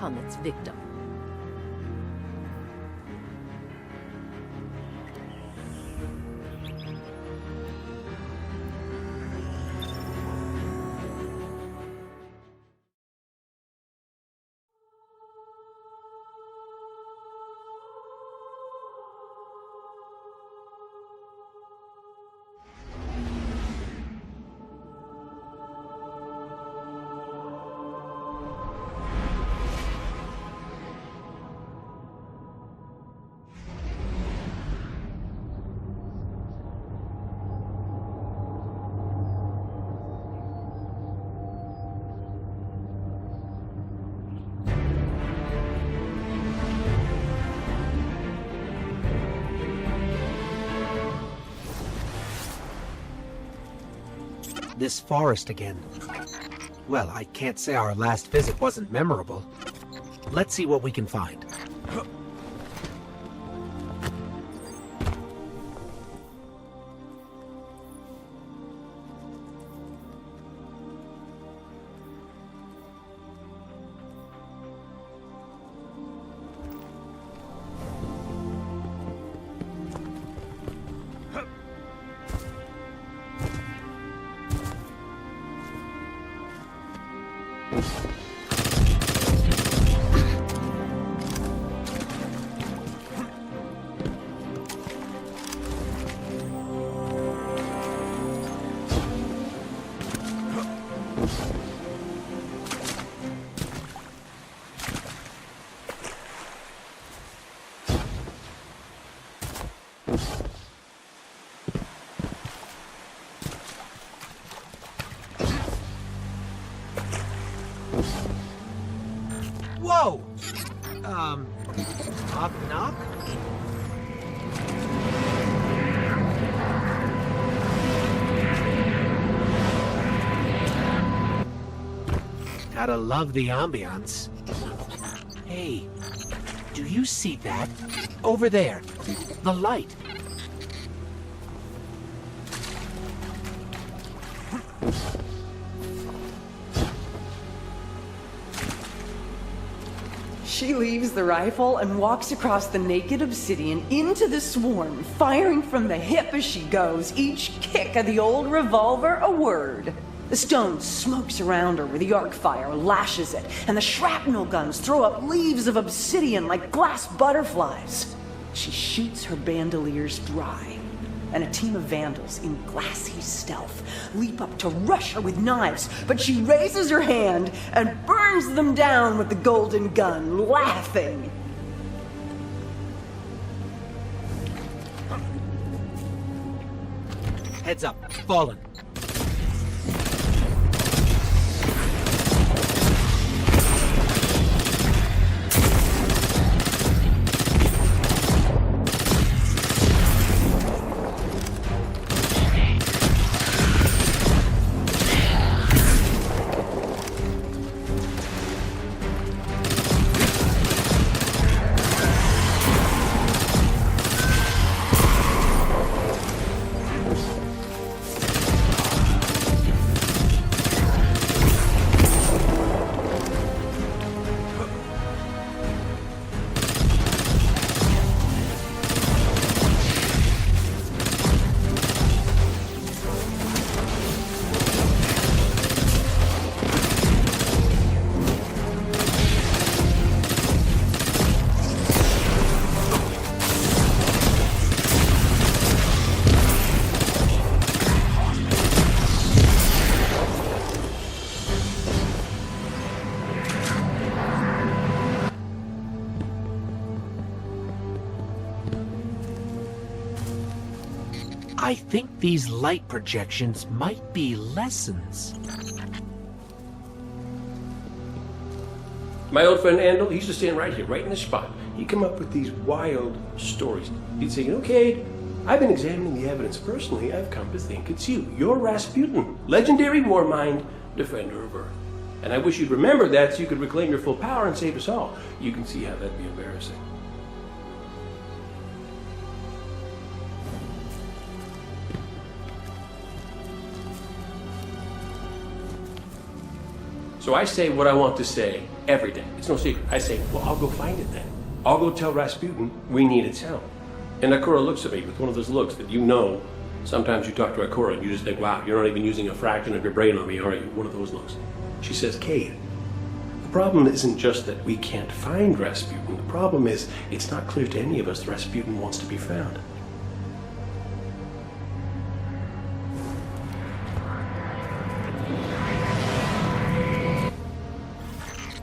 become its victim. This forest again. Well, I can't say our last visit wasn't memorable. Let's see what we can find. Whoa! Knock knock? Gotta love the ambiance. Hey, do you see that? Over there, the light. She leaves the rifle and walks across the naked obsidian into the swarm, firing from the hip as she goes, each kick of the old revolver a word. The stone smokes around her where the arc fire lashes it, and the shrapnel guns throw up leaves of obsidian like glass butterflies. She shoots her bandoliers dry, and a team of vandals in glassy stealth leap up to rush her with knives, but she raises her hand and burns them down with the golden gun, laughing. Heads up, fallen. I think these light projections might be lessons. My old friend Andal, he used to stand right here, right in this spot. He'd come up with these wild stories. He'd say, okay, I've been examining the evidence personally. I've come to think it's you. You're Rasputin, legendary war mind, defender of Earth. And I wish you'd remember that so you could reclaim your full power and save us all. You can see how that'd be embarrassing. So I say what I want to say every day. It's no secret. I say, well, I'll go find it then. I'll go tell Rasputin we need its help. And Akura looks at me with one of those looks that sometimes you talk to Akura and you just think, wow, you're not even using a fraction of your brain on me, are you? One of those looks. She says, Cade, the problem isn't just that we can't find Rasputin. The problem is it's not clear to any of us that Rasputin wants to be found.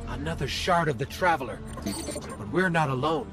Another shard of the Traveler. But we're not alone.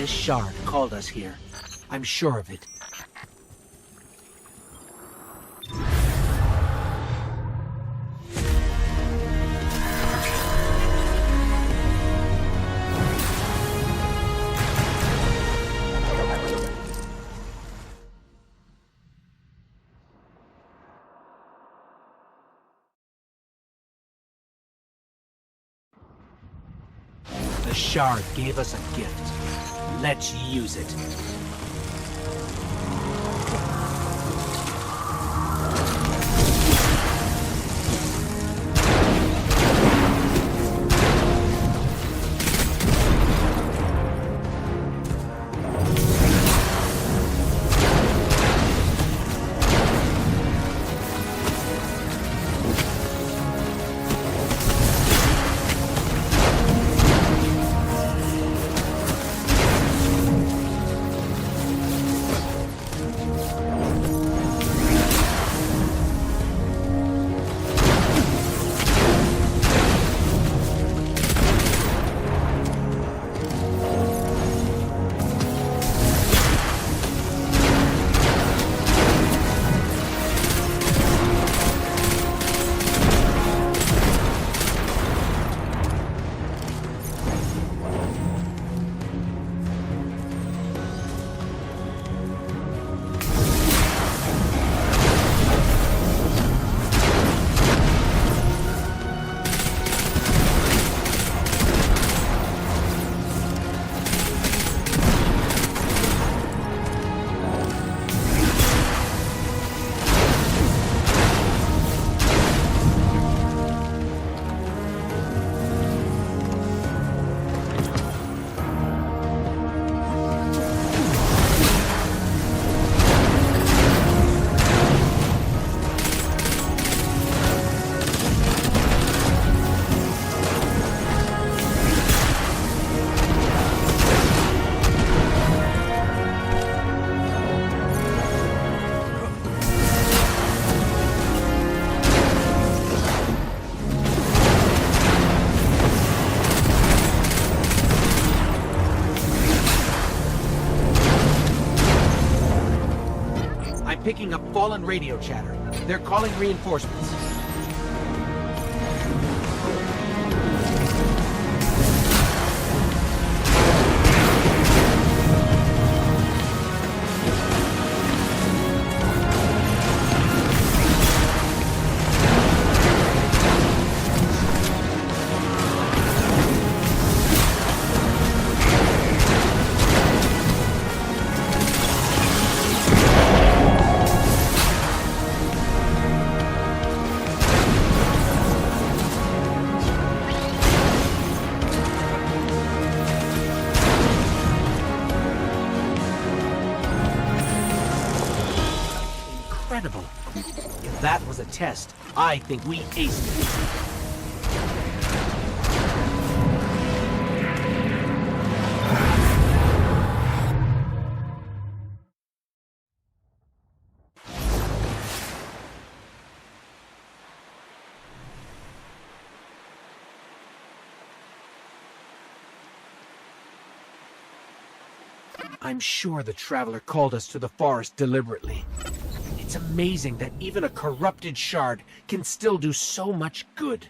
Shard called us here. I'm sure of it. The shard gave us a gift. Let's use it. Picking up fallen radio chatter. They're calling reinforcements. that was a test, I think we aced it. I'm sure the Traveler called us to the forest deliberately. It's amazing that even a corrupted shard can still do so much good.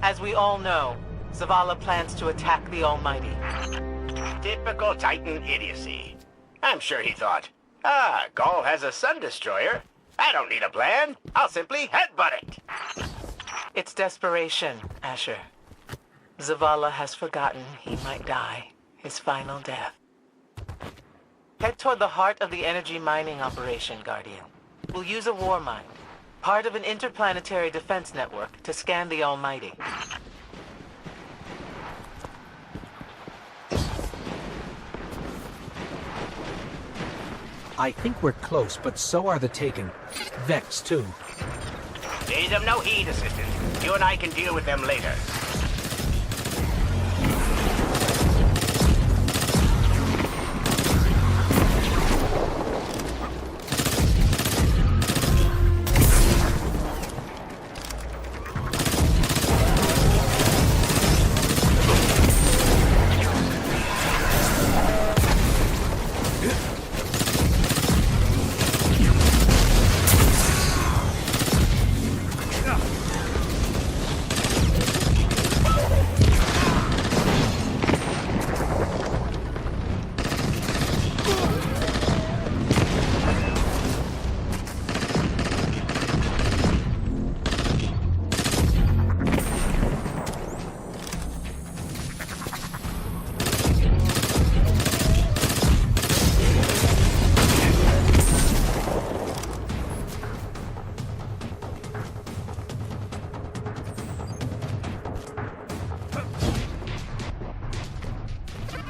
As we all know, Zavala plans to attack the Almighty. Typical Titan idiocy. I'm sure he thought, Ghaul has a sun destroyer. I don't need a plan. I'll simply headbutt it. It's desperation, Asher. Zavala has forgotten he might die, his final death. Head toward the heart of the energy mining operation, Guardian. We'll use a war mind, part of an interplanetary defense network, to scan the Almighty. I think we're close, but so are the Taken. Vex, too. Pay them no heed, Assistant. You and I can deal with them later.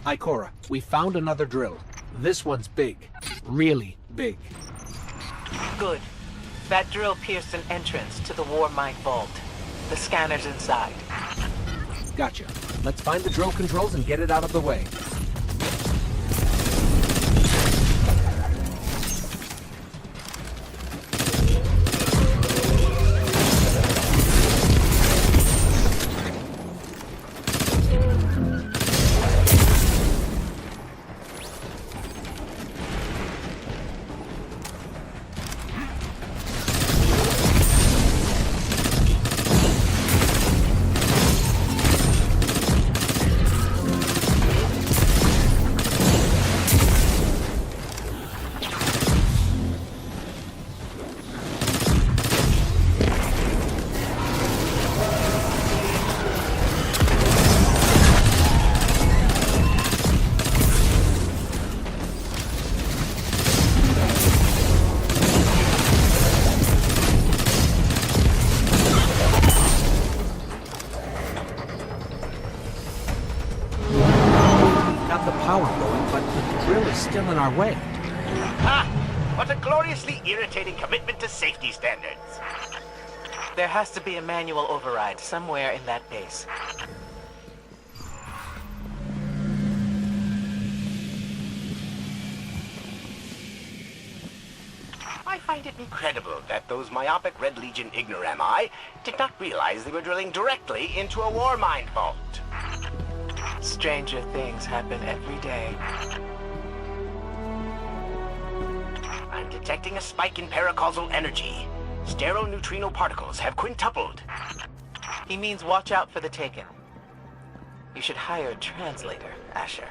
Ikora, we found another drill. This one's big. Really big. Good. That drill pierced an entrance to the war mine vault. The scanner's inside. Gotcha. Let's find the drill controls and get it out of the way. Still in our way. What a gloriously irritating commitment to safety standards. There has to be a manual override somewhere in that base. I find it incredible that those myopic Red Legion ignorami did not realize they were drilling directly into a war mine vault. Stranger things happen every day. I'm detecting a spike in paracausal energy. Stereoneutrino particles have quintupled. He means watch out for the Taken. You should hire a translator, Asher.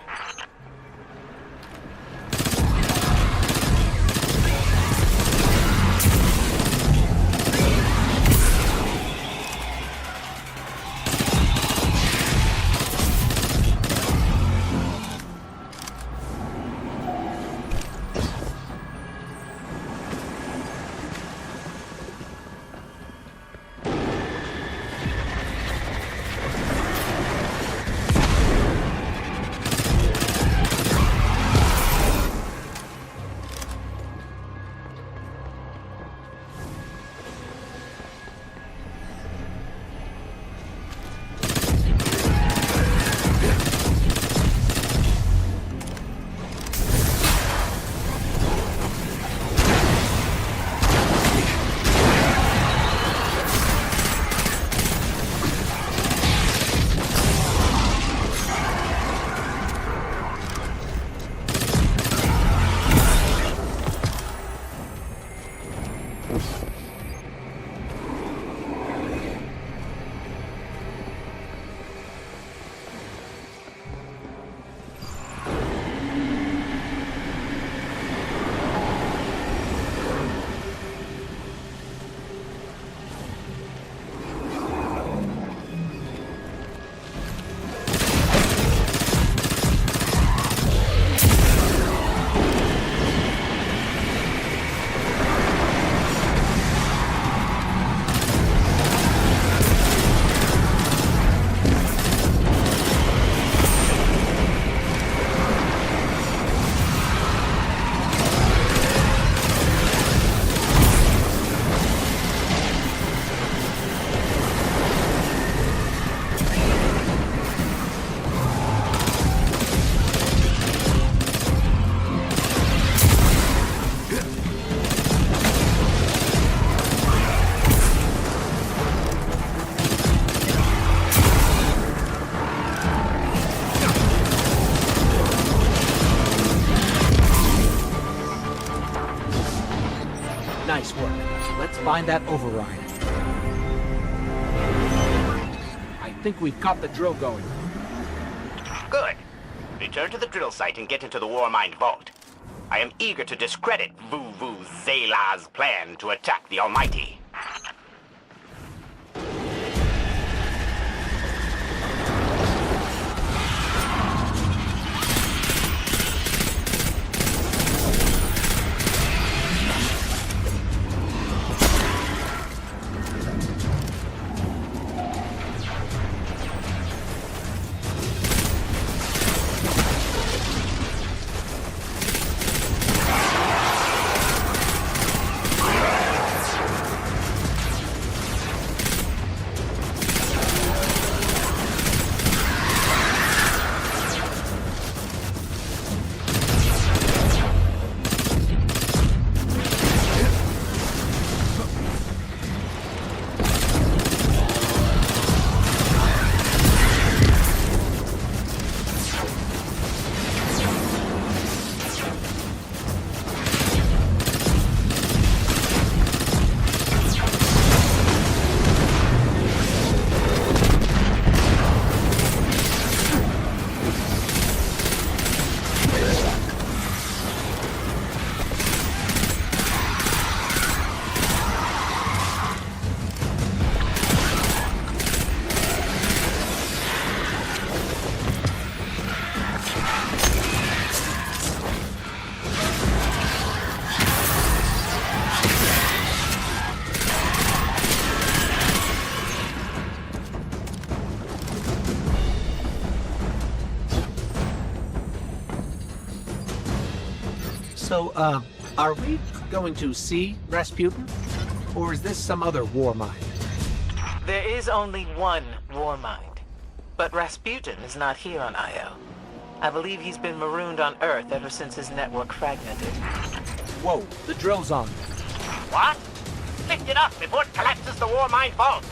Let's find that override. I think we've got the drill going. Good. Return to the drill site and get into the Warmind vault. I am eager to discredit Vuvu Zayla's plan to attack the Almighty. So, are we going to see Rasputin? Or is this some other war mind? There is only one Warmind. But Rasputin is not here on Io. I believe he's been marooned on Earth ever since his network fragmented. Whoa, the drill's on. What? Lift it up before it collapses the Warmind vault.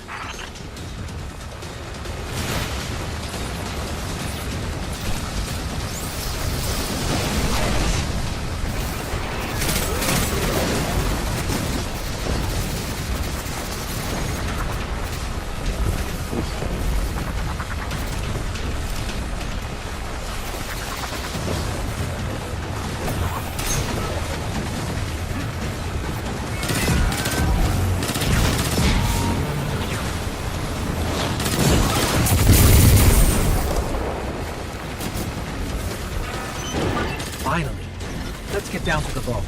Finally. Let's get down to the vault.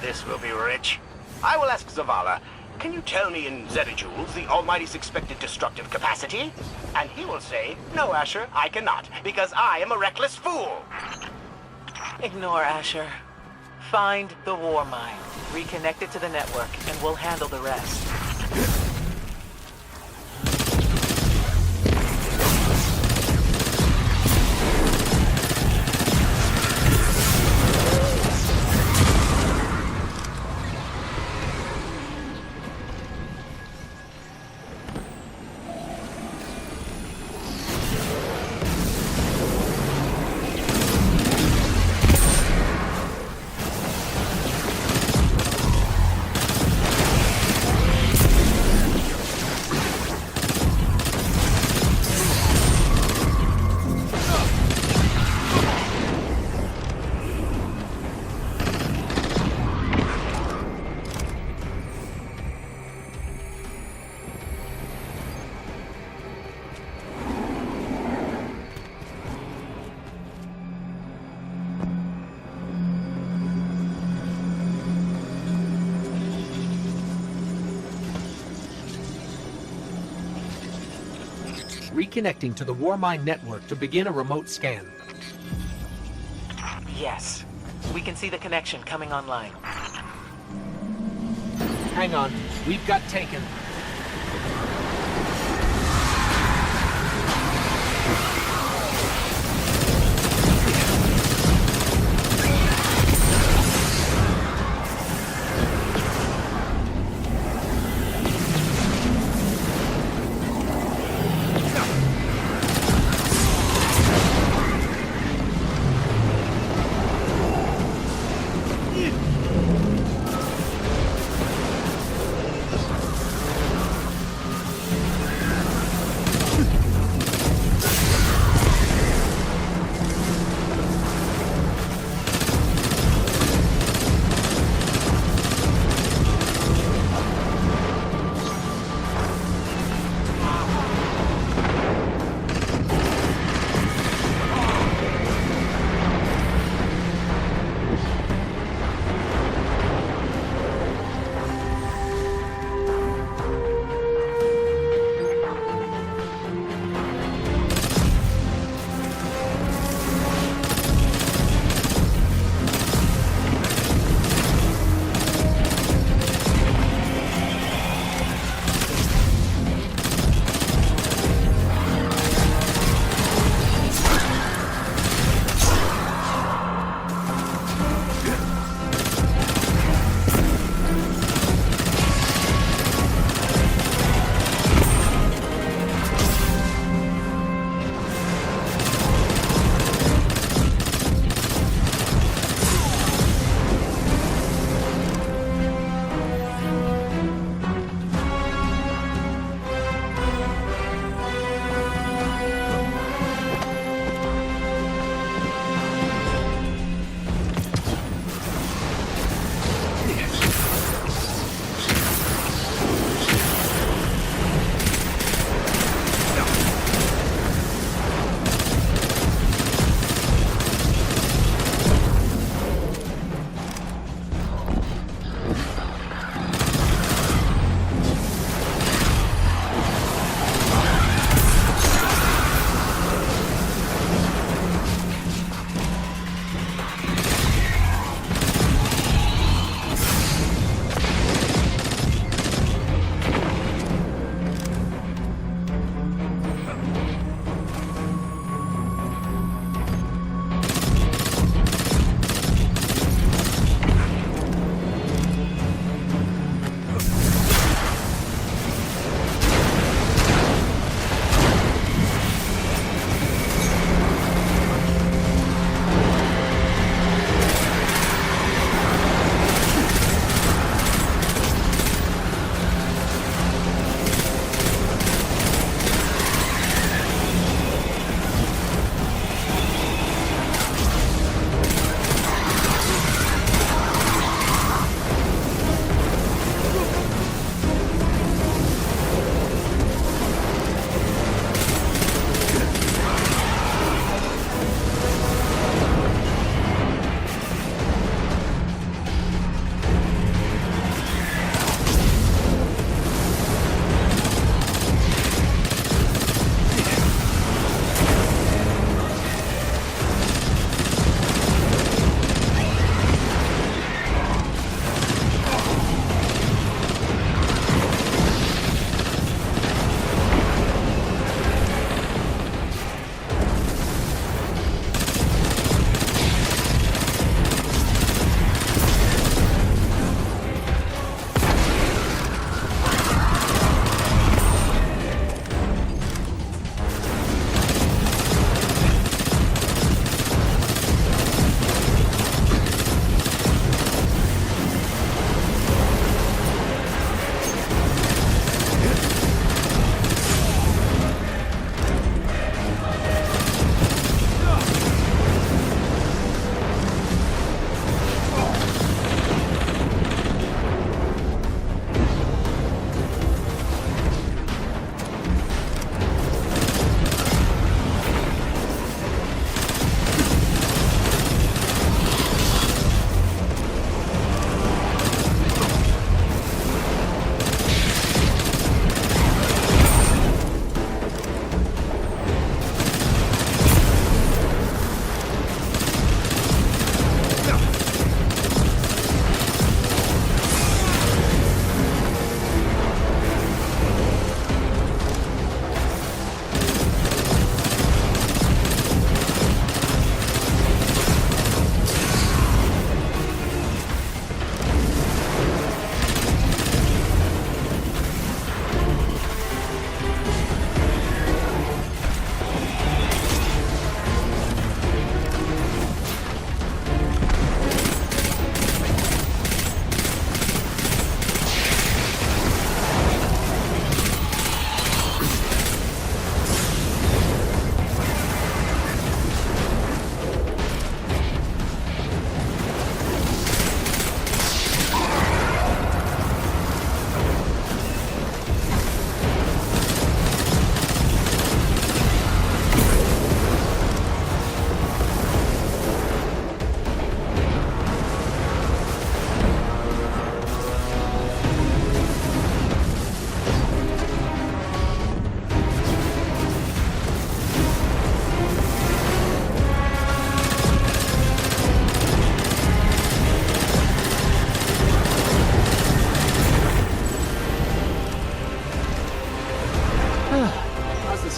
This will be rich. I will ask Zavala, can you tell me in zetajoules the Almighty's expected destructive capacity? And he will say, no, Asher, I cannot, because I am a reckless fool. Ignore Asher. Find the Warmind, reconnect it to the network, and we'll handle the rest. Reconnecting to the Warmind network to begin a remote scan. Yes. We can see the connection coming online. Hang on. We've got taken.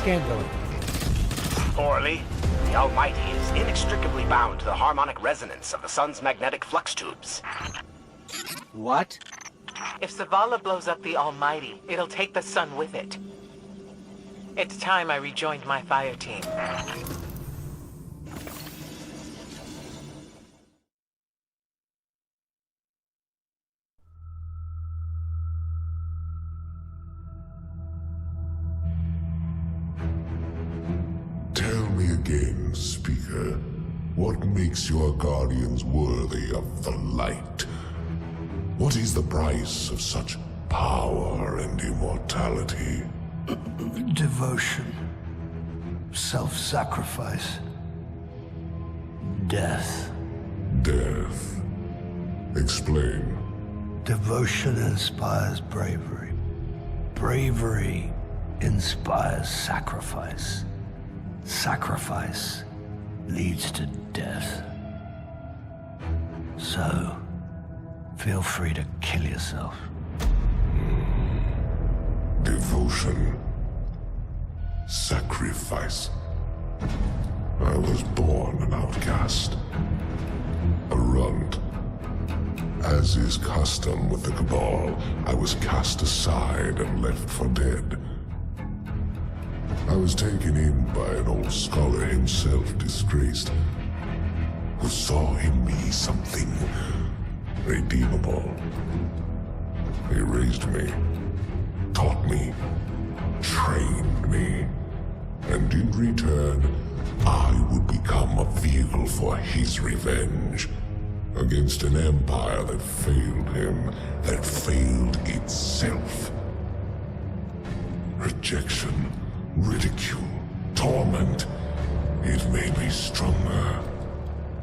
scan going? Poorly. The Almighty is inextricably bound to the harmonic resonance of the sun's magnetic flux tubes. What? If Zavala blows up the Almighty, it'll take the sun with it. It's time I rejoined my fire team. Tell me again, Speaker, what makes your guardians worthy of the light? What is the price of such power and immortality? Devotion. Self-sacrifice. Death. Death. Explain. Devotion inspires bravery. Bravery inspires sacrifice. Sacrifice leads to death. So, feel free to kill yourself. Devotion. Sacrifice. I was born an outcast. A runt. As is custom with the Cabal, I was cast aside and left for dead. I was taken in by an old scholar himself, disgraced, who saw in me something redeemable. He raised me, taught me, trained me, and in return, I would become a vehicle for his revenge against an empire that failed him, that failed itself. Rejection, ridicule, torment. It made me stronger.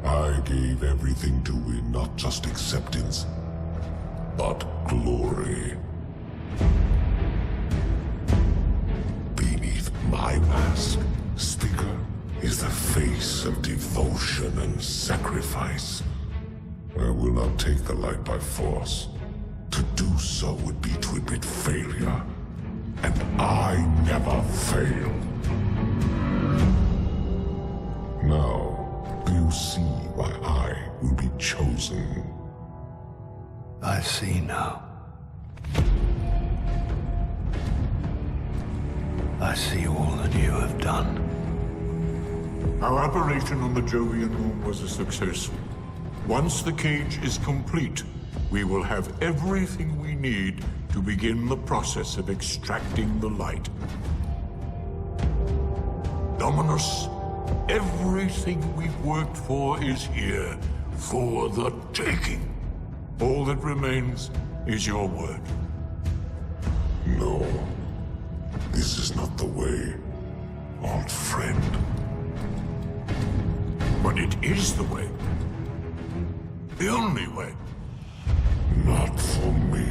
I gave everything to win not just acceptance, but glory. Beneath my mask, Speaker, is the face of devotion and sacrifice. I will not take the light by force. To do so would be to admit failure. And I never fail. Now, do you see why I will be chosen? I see now. I see all that you have done. Our operation on the Jovian Moon was a success. Once the cage is complete, we will have everything we need to begin the process of extracting the light. Dominus, everything we've worked for is here, for the taking. All that remains is your word. No. This is not the way, old friend. But it is the way. The only way. Not for me.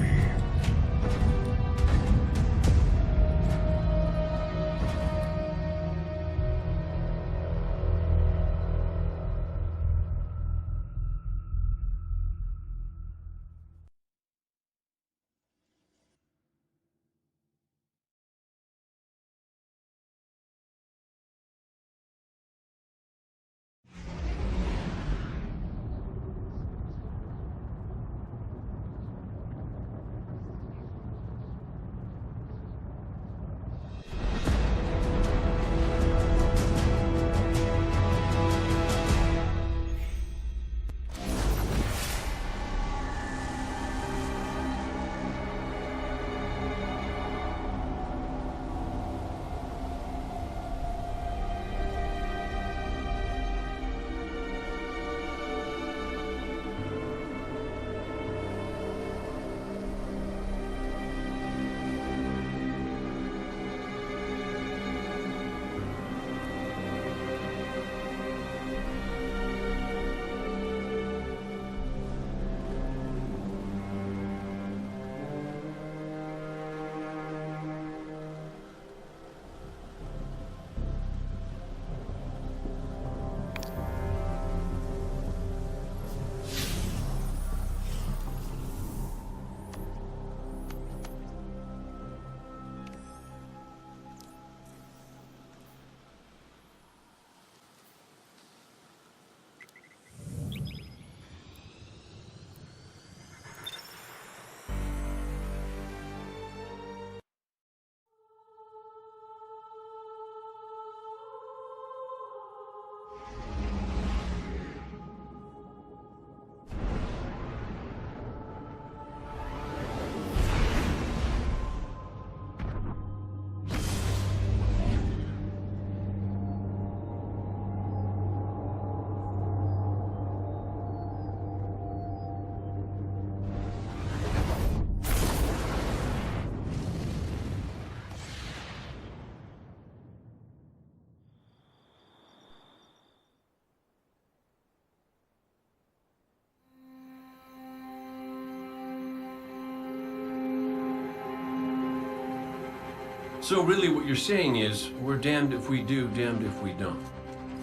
So really what you're saying is, we're damned if we do, damned if we don't.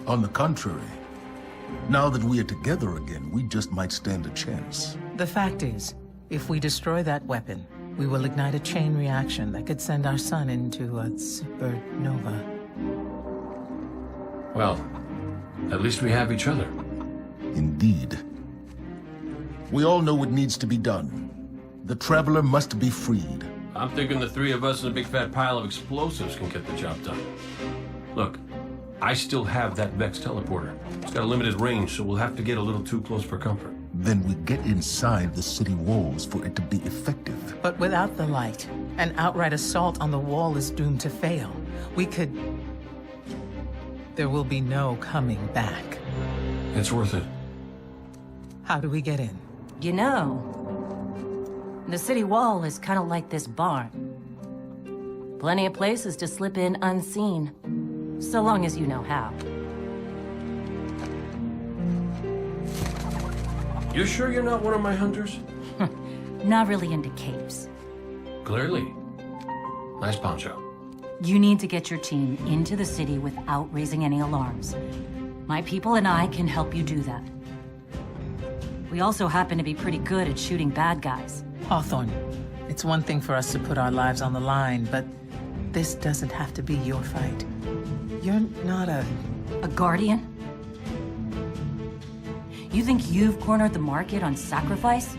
On the contrary, now that we are together again, we just might stand a chance. The fact is, if we destroy that weapon, we will ignite a chain reaction that could send our sun into a supernova. Well, at least we have each other. Indeed. We all know what needs to be done. The Traveler must be freed. I'm thinking the three of us in a big fat pile of explosives can get the job done. Look, I still have that Vex teleporter. It's got a limited range, so we'll have to get a little too close for comfort. Then we get inside the city walls for it to be effective. But without the light, an outright assault on the wall is doomed to fail. We could... There will be no coming back. It's worth it. How do we get in? You know, the city wall is kind of like this barn. Plenty of places to slip in unseen, so long as you know how. You sure you're not one of my hunters? Not really into caves. Clearly. Nice poncho. You need to get your team into the city without raising any alarms. My people and I can help you do that. We also happen to be pretty good at shooting bad guys. Hawthorne, it's one thing for us to put our lives on the line, but this doesn't have to be your fight. You're not a guardian? You think you've cornered the market on sacrifice?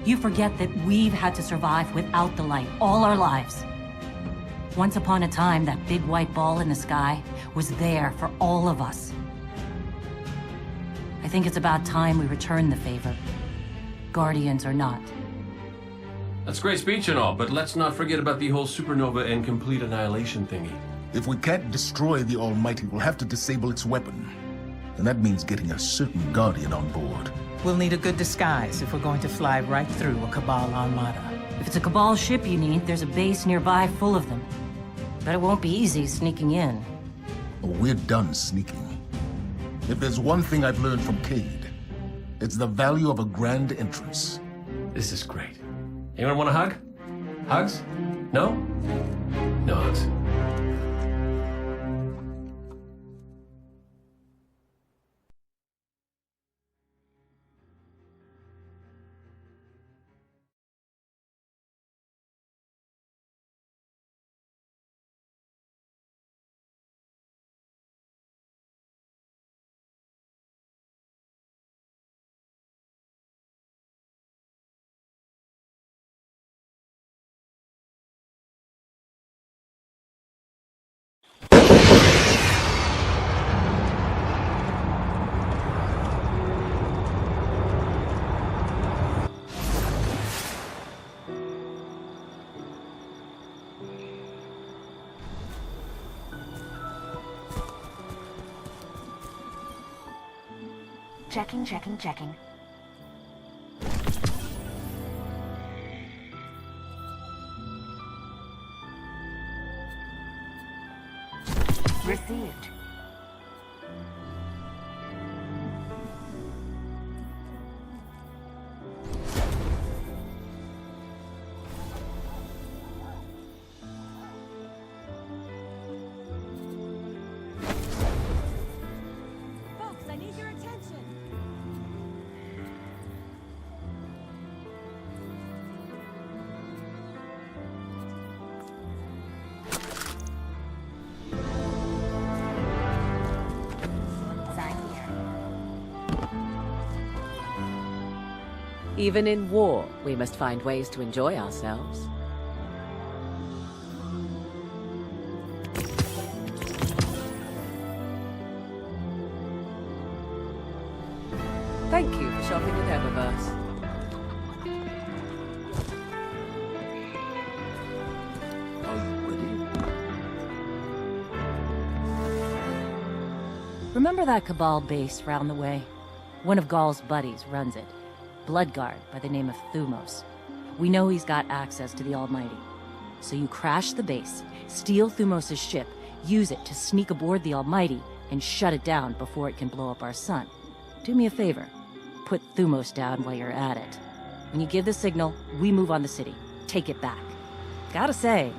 You forget that we've had to survive without the light all our lives. Once upon a time, that big white ball in the sky was there for all of us. I think it's about time we return the favor. Guardians or not. That's great speech and all, but let's not forget about the whole supernova and complete annihilation thingy. If we can't destroy the Almighty, we'll have to disable its weapon. And that means getting a certain Guardian on board. We'll need a good disguise if we're going to fly right through a Cabal armada. If it's a Cabal ship you need, there's a base nearby full of them. But it won't be easy sneaking in. Oh, we're done sneaking. If there's one thing I've learned from Cade, it's the value of a grand entrance. This is great. Anyone want a hug? Hugs? No? No hugs. Checking. Received. Folks, I need your attention. Even in war, we must find ways to enjoy ourselves. Thank you for shopping with Eververse. Are you ready? Remember that Cabal base round the way? One of Ghaul's buddies runs it. Bloodguard by the name of Thumos. We know he's got access to the Almighty. So you crash the base, steal Thumos' ship, use it to sneak aboard the Almighty, and shut it down before it can blow up our sun. Do me a favor. Put Thumos down while you're at it. When you give the signal, we move on the city. Take it back. Gotta say,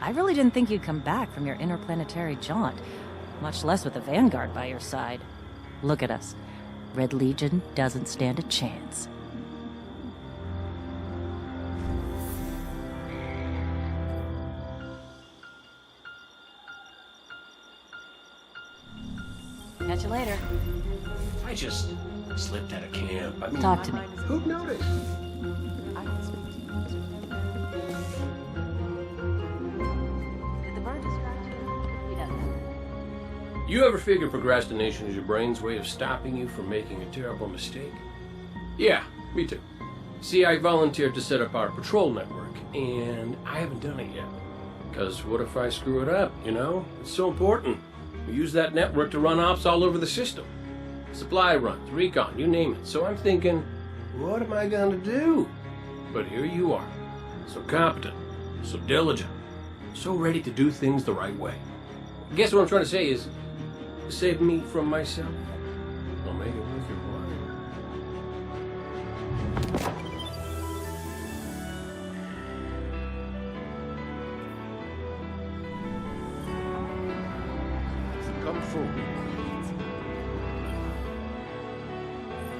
I really didn't think you'd come back from your interplanetary jaunt, much less with the Vanguard by your side. Look at us. Red Legion doesn't stand a chance. Catch you later. I just slipped out of camp. I mean, Talk to me. who'd notice? Did the bird distract you? He doesn't. You ever figure procrastination is your brain's way of stopping you from making a terrible mistake? Yeah, me too. See, I volunteered to set up our patrol network, and I haven't done it yet. Because what if I screw it up, you know? It's so important. We use that network to run ops all over the system. Supply runs, recon, you name it. So I'm thinking, what am I going to do? But here you are. So competent, so diligent, so ready to do things the right way. I guess what I'm trying to say is, save me from myself. I'll make it worth your while. Come forward.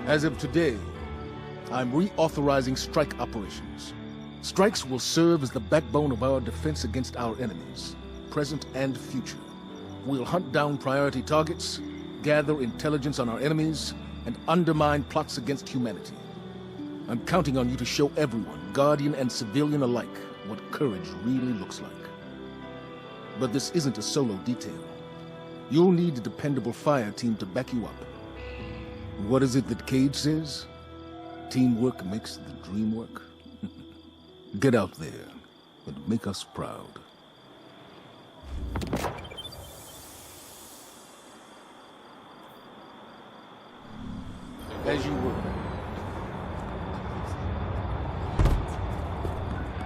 As of today, I'm reauthorizing strike operations. Strikes will serve as the backbone of our defense against our enemies, present and future. We'll hunt down priority targets, gather intelligence on our enemies, and undermine plots against humanity. I'm counting on you to show everyone, Guardian and civilian alike, what courage really looks like. But this isn't a solo detail. You'll need a dependable fire team to back you up. What is it that Cage says? Teamwork makes the dream work. Get out there and make us proud. As you were.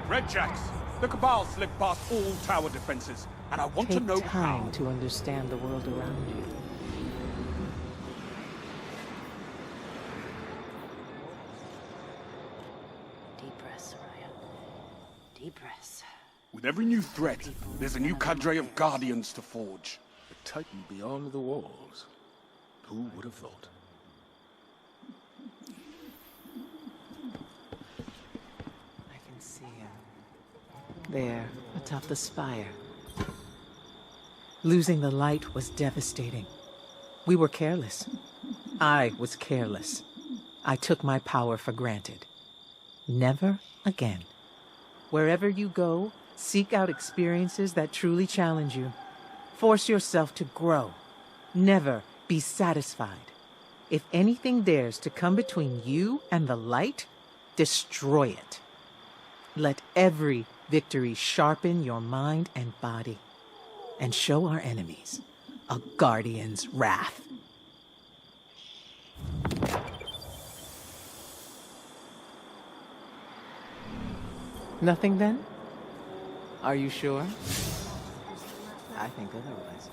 Redjacks, the Cabal slipped past all tower defenses, and I want to know how. Take time to understand the world around you. Deep breaths, Raya. Deep breaths. With every new threat, there's a new cadre of Guardians to forge. The Titan beyond the walls. Who would have thought? I can see him. There, atop the spire. Losing the light was devastating. We were careless. I was careless. I took my power for granted. Never again. Wherever you go, seek out experiences that truly challenge you. Force yourself to grow. Never be satisfied. If anything dares to come between you and the light, destroy it. Let every victory sharpen your mind and body, and show our enemies a Guardian's wrath. Nothing then? Are you sure? I think otherwise.